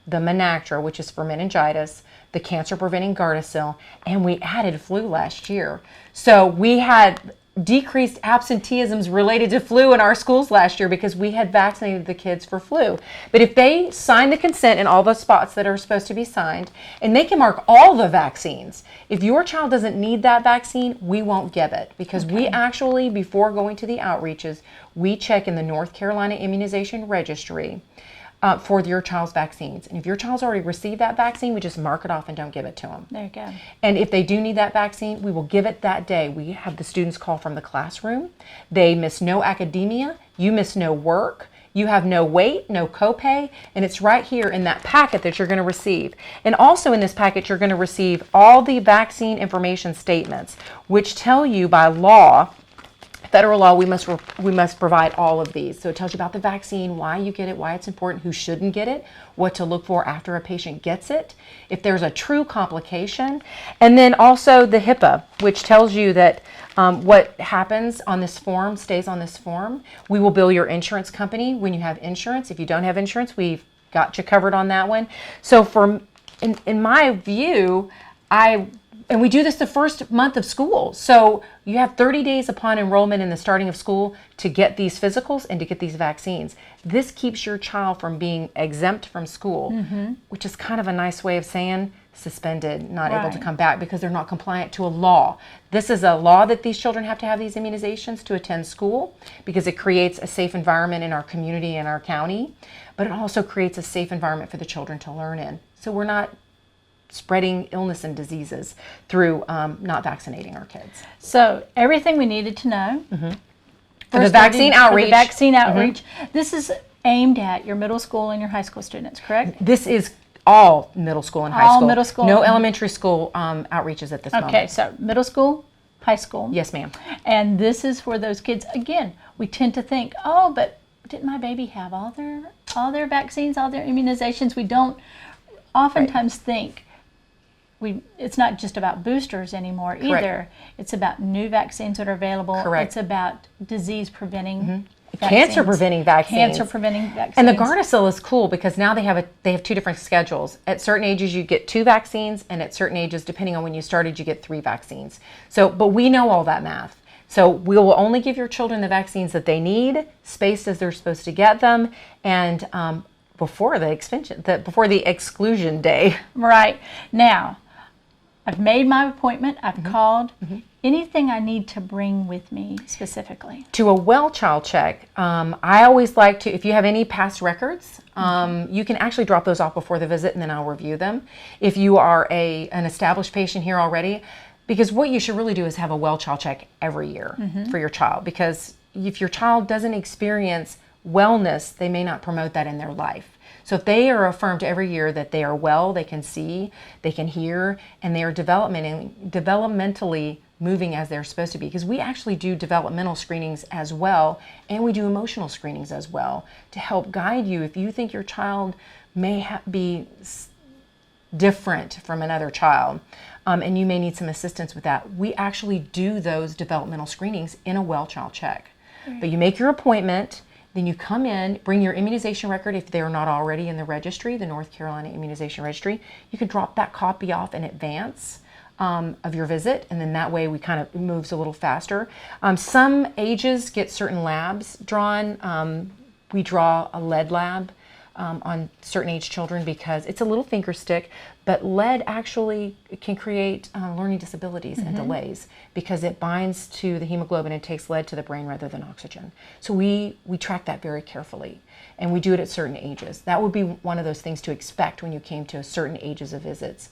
the Menactra, which is for meningitis, the cancer-preventing Gardasil, and we added flu last year. So we had decreased absenteeisms related to flu in our schools last year because we had vaccinated the kids for flu. But if they sign the consent in all the spots that are supposed to be signed, and they can mark all the vaccines, if your child doesn't need that vaccine, we won't give it because we actually, before going to the outreaches, we check in the North Carolina Immunization Registry for your child's vaccines. And if your child's already received that vaccine, we just mark it off and don't give it to them. There you go. And if they do need that vaccine, we will give it that day. We have the students call from the classroom. They miss no academia. You miss no work. You have no wait, no copay, and it's right here in that packet that you're going to receive. And also in this packet, you're going to receive all the vaccine information statements, which tell you by law, federal law, we must provide all of these. So it tells you about the vaccine, why you get it, why it's important, who shouldn't get it, what to look for after a patient gets it, if there's a true complication, and then also the HIPAA, which tells you that what happens on this form stays on this form. We will bill your insurance company when you have insurance. If you don't have insurance, we've got you covered on that one. So in my view, and we do this the first month of school. So you have 30 days upon enrollment in the starting of school to get these physicals and to get these vaccines. This keeps your child from being exempt from school, which is kind of a nice way of saying suspended, not able to come back because they're not compliant to a law. This is a law that these children have to have these immunizations to attend school because it creates a safe environment in our community and our county, but it also creates a safe environment for the children to learn in. So we're not spreading illness and diseases through not vaccinating our kids. So everything we needed to know. For the vaccine outreach. For the vaccine outreach. This is aimed at your middle school and your high school students, correct? This is all middle school and high All school. middle school. No elementary school outreaches at this moment. Okay, so middle school, high school. Yes, ma'am. And this is for those kids. Again, we tend to think, oh, but didn't my baby have all their vaccines, all their immunizations? We don't oftentimes think it's not just about boosters anymore either. It's about new vaccines that are available. Correct. It's about disease preventing vaccines. Cancer preventing vaccines. Cancer preventing vaccines. And the Gardasil is cool because now they have 2 different schedules. At certain ages you get 2 vaccines, and at certain ages, depending on when you started, you get 3 vaccines. So, but we know all that math. So we will only give your children the vaccines that they need, spaced as they're supposed to get them, and before the exclusion day. Right. Now, I've made my appointment. I've called. Anything I need to bring with me specifically? To a well child check, I always like to, if you have any past records, you can actually drop those off before the visit and then I'll review them. If you are an established patient here already, because what you should really do is have a well child check every year for your child, because if your child doesn't experience wellness, they may not promote that in their life. So if they are affirmed every year that they are well, they can see, they can hear, and they are developmentally moving as they're supposed to be, because we actually do developmental screenings as well, and we do emotional screenings as well to help guide you if you think your child may be different from another child, and you may need some assistance with that. We actually do those developmental screenings in a well child check. But you make your appointment, then you come in, bring your immunization record if they're not already in the registry, the North Carolina Immunization Registry. You can drop that copy off in advance of your visit, and then that way we kind of moves a little faster. Some ages get certain labs drawn. We draw a lead lab on certain age children because it's a little finger stick, but lead actually can create learning disabilities and delays because it binds to the hemoglobin and takes lead to the brain rather than oxygen. So we track that very carefully, and we do it at certain ages. That would be one of those things to expect when you came to certain ages of visits.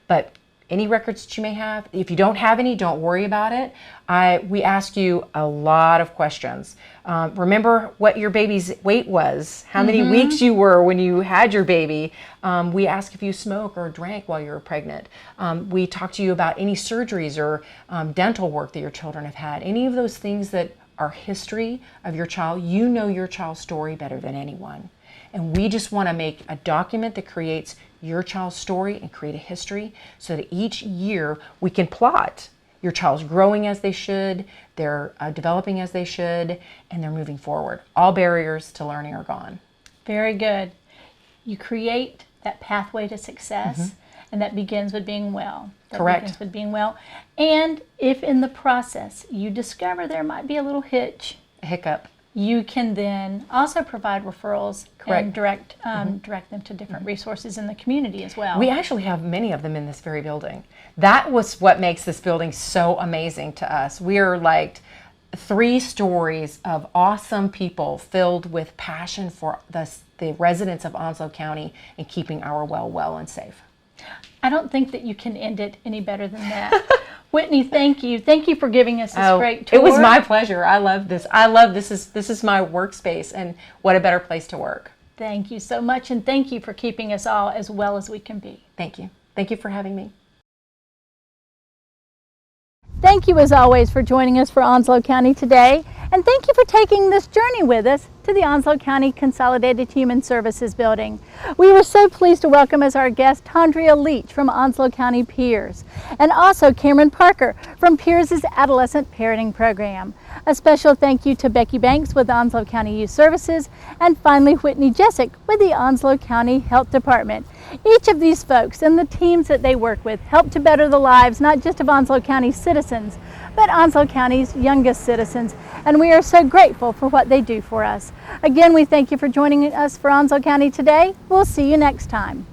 But any records that you may have, if you don't have any, don't worry about it. We ask you a lot of questions. Remember what your baby's weight was, how many weeks you were when you had your baby. We ask if you smoke or drank while you were pregnant. We talk to you about any surgeries or dental work that your children have had. Any of those things that are history of your child, you know your child's story better than anyone. And we just want to make a document that creates your child's story and create a history so that each year we can plot your child's growing as they should, they're developing as they should, and they're moving forward. All barriers to learning are gone. Very good. You create that pathway to success, and that begins with being well. Correct. Begins with being well. And if in the process you discover there might be a little hitch, A hiccup. you can then also provide referrals Correct. and direct them to different resources in the community as well. We actually have many of them in this very building. That was what makes this building so amazing to us. We are like 3 stories of awesome people filled with passion for the residents of Onslow County and keeping our well and safe. I don't think that you can end it any better than that. Whitney, thank you. Thank you for giving us this great tour. It was my pleasure. I love this. This is my workspace, and what a better place to work. Thank you so much, and thank you for keeping us all as well as we can be. Thank you. Thank you for having me. Thank you as always for joining us for Onslow County today, and thank you for taking this journey with us to the Onslow County Consolidated Human Services Building. We were so pleased to welcome as our guest Tondria Leach from Onslow County Peers, and also Cameron Parker from Peers' Adolescent Parenting Program. A special thank you to Becky Banks with Onslow County Youth Services, and finally Whitney Jessick with the Onslow County Health Department. Each of these folks and the teams that they work with help to better the lives not just of Onslow County citizens, but Onslow County's youngest citizens, and we are so grateful for what they do for us. Again, we thank you for joining us for Onslow County today. We'll see you next time.